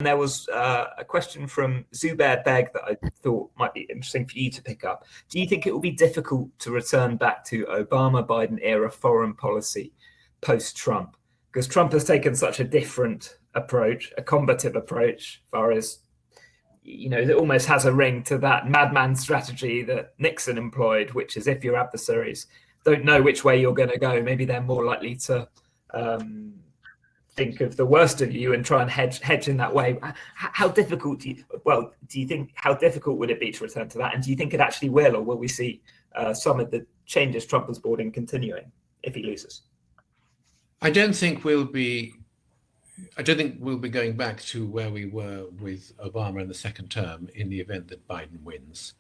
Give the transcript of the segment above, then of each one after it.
There was a question from Zubair Beg that I thought might be interesting for you to pick up. Do you think it will be difficult to return back to Obama-Biden era foreign policy post-Trump? Because Trump has taken such a different approach, a combative approach, as far as, it almost has a ring to that madman strategy that Nixon employed, which is if your adversaries don't know which way you're going to go, maybe they're more likely to think of the worst of you and try and hedge in that way. How difficult do you think, how difficult would it be to return to that? And do you think it actually will, or will we see some of the changes Trump has brought in continuing if he loses? I don't think we'll be going back to where we were with Obama in the second term in the event that Biden wins.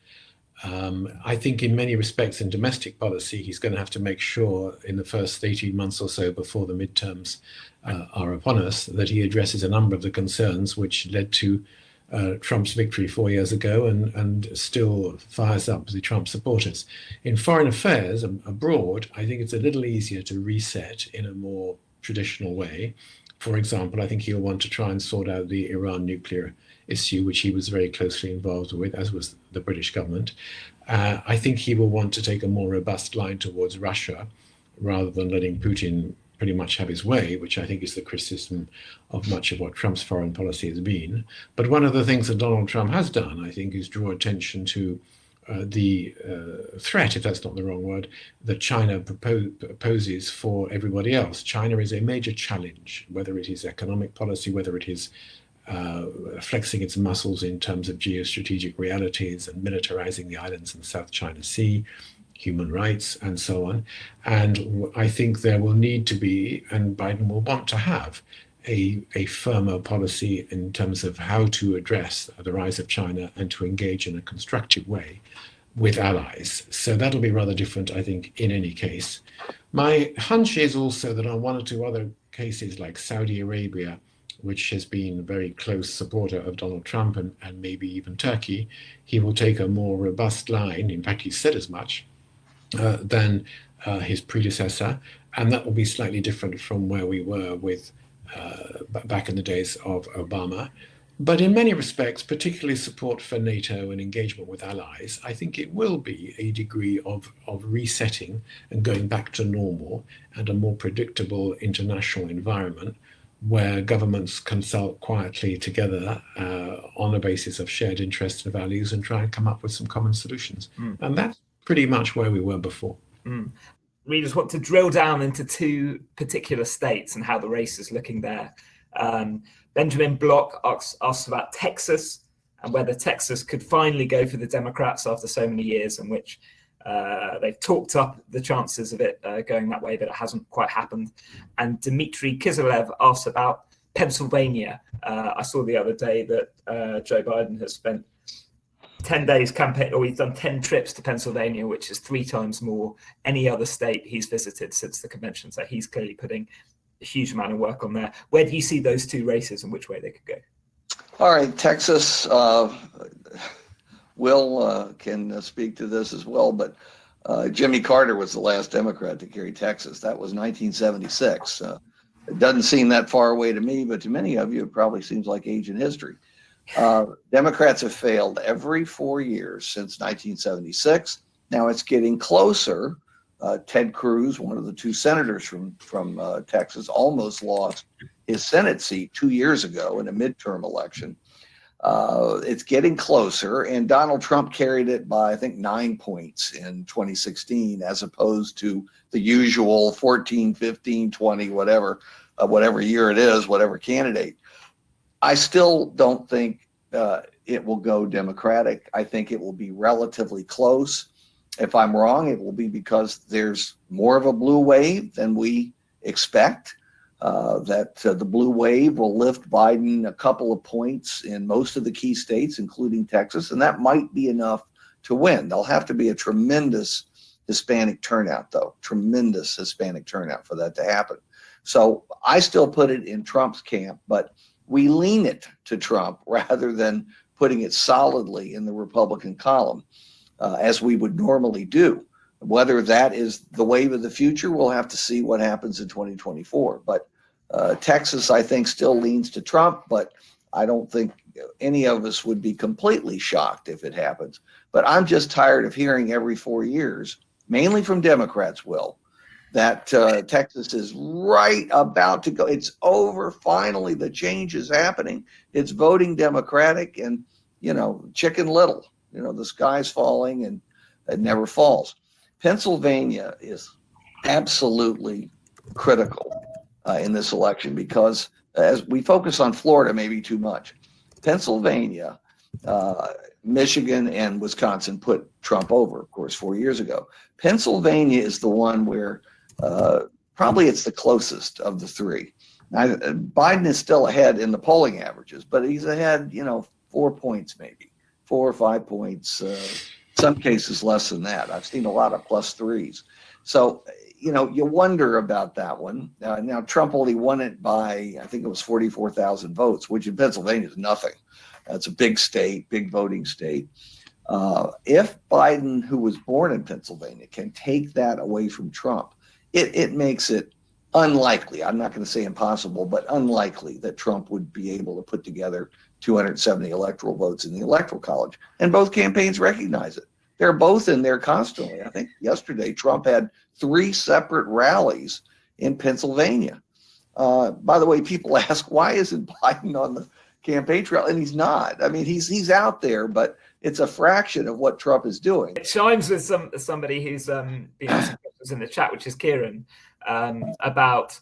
I think in many respects in domestic policy, he's going to have to make sure in the first 18 months or so before the midterms are upon us that he addresses a number of the concerns which led to Trump's victory 4 years ago and still fires up the Trump supporters. In foreign affairs abroad, I think it's a little easier to reset in a more traditional way. For example, I think he'll want to try and sort out the Iran nuclear issue, which he was very closely involved with, as was the British government. I think he will want to take a more robust line towards Russia rather than letting Putin pretty much have his way, which I think is the criticism of much of what Trump's foreign policy has been. But one of the things that Donald Trump has done, I think, is draw attention to the threat, if that's not the wrong word, that China poses for everybody else. China is a major challenge, whether it is economic policy, whether it is flexing its muscles in terms of geostrategic realities and militarizing the islands in the South China Sea, human rights, and so on. And I think there will need to be, and Biden will want to have, a firmer policy in terms of how to address the rise of China and to engage in a constructive way with allies. So that'll be rather different, I think, in any case. My hunch is also that on one or two other cases like Saudi Arabia, which has been a very close supporter of Donald Trump and maybe even Turkey, he will take a more robust line. In fact, he said as much than his predecessor. And that will be slightly different from where we were with back in the days of Obama. But in many respects, particularly support for NATO and engagement with allies, I think it will be a degree of resetting and going back to normal and a more predictable international environment where governments consult quietly together on a basis of shared interests and values and try and come up with some common solutions. And that's pretty much where we were before. We just want to drill down into two particular states and how the race is looking there. Benjamin Block asks about Texas and whether Texas could finally go for the Democrats after so many years in which they've talked up the chances of it going that way, but it hasn't quite happened. And Dmitry Kiselev asks about Pennsylvania. I saw the other day that Joe Biden has spent 10 days campaign, or he's done 10 trips to Pennsylvania, which is 3 times more any other state he's visited since the convention. So he's clearly putting a huge amount of work on there. Where do you see those two races and which way they could go? All right, Texas, Will can speak to this as well, but Jimmy Carter was the last Democrat to carry Texas. That was 1976. It doesn't seem that far away to me, but to many of you, it probably seems like ancient history. Democrats have failed every 4 years since 1976. Now it's getting closer. Ted Cruz, one of the 2 senators from Texas, almost lost his Senate seat 2 years ago in a midterm election. It's getting closer, and Donald Trump carried it by, I think, 9 points in 2016, as opposed to the usual 14, 15, 20, whatever year it is, whatever candidate. I still don't think it will go Democratic. I think it will be relatively close. If I'm wrong, it will be because there's more of a blue wave than we expect. The blue wave will lift Biden a couple of points in most of the key states, including Texas, and that might be enough to win. There'll have to be a tremendous Hispanic turnout, though, tremendous Hispanic turnout for that to happen. So I still put it in Trump's camp, but we lean it to Trump rather than putting it solidly in the Republican column, as we would normally do. Whether that is the wave of the future, we'll have to see what happens in 2024. But Texas, I think, still leans to Trump, but I don't think any of us would be completely shocked if it happens. But I'm just tired of hearing every 4 years, mainly from Democrats, Will, that Texas is right about to go. It's over. Finally, the change is happening. It's voting Democratic, and, Chicken Little, the sky's falling and it never falls. Pennsylvania is absolutely critical in this election because as we focus on Florida maybe too much, Pennsylvania, Michigan, and Wisconsin put Trump over, of course, 4 years ago. Pennsylvania is the one where probably it's the closest of the three. Now, Biden is still ahead in the polling averages, but he's ahead, 4 points maybe, 4 or 5 points, some cases less than that. I've seen a lot of +3s. So, you wonder about that one. Now, Trump only won it by, I think it was 44,000 votes, which in Pennsylvania is nothing. That's a big state, big voting state. If Biden, who was born in Pennsylvania, can take that away from Trump, it makes it unlikely, I'm not going to say impossible, but unlikely that Trump would be able to put together 270 electoral votes in the Electoral College. And both campaigns recognize it. They're both in there constantly. I think yesterday Trump had 3 separate rallies in Pennsylvania. By the way, people ask, why isn't Biden on the campaign trail? And he's not. I mean, he's out there, but it's a fraction of what Trump is doing. It chimes with somebody who's been asking questions in the chat, which is Kieran, about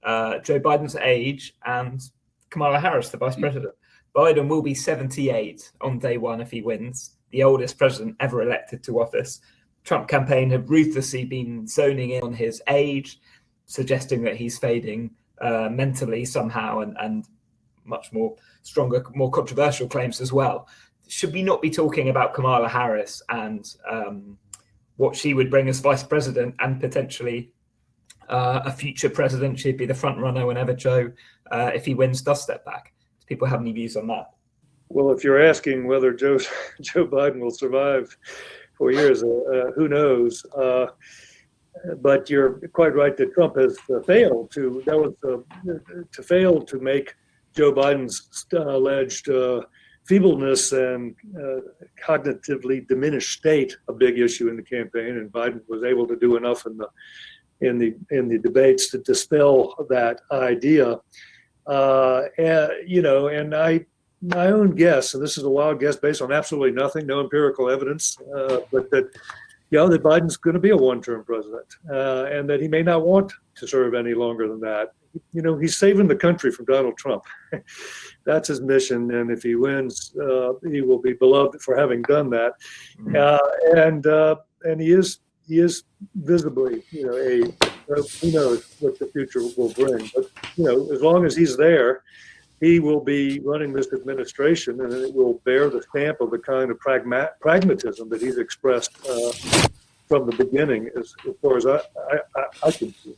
Joe Biden's age and Kamala Harris, the vice president. Biden will be 78 on day one if he wins, the oldest president ever elected to office. Trump campaign have ruthlessly been zoning in on his age, suggesting that he's fading mentally somehow, and much more stronger, more controversial claims as well. Should we not be talking about Kamala Harris and what she would bring as vice president and potentially a future president? She'd be the front runner whenever Joe, if he wins, does step back. Do people have any views on that? Well, if you're asking whether Joe Biden will survive 4 years, who knows? But you're quite right that Trump has failed to fail to make Joe Biden's alleged feebleness and cognitively diminished state a big issue in the campaign, and Biden was able to do enough in the debates to dispel that idea. And my own guess, and this is a wild guess based on absolutely nothing, no empirical evidence, but that Biden's going to be a one-term president, and that he may not want to serve any longer than that. He's saving the country from Donald Trump. That's his mission, and if he wins, he will be beloved for having done that. And he is visibly, who knows what the future will bring. But as long as he's there, he will be running this administration, and it will bear the stamp of the kind of pragmatism that he's expressed from the beginning, as far as I can see.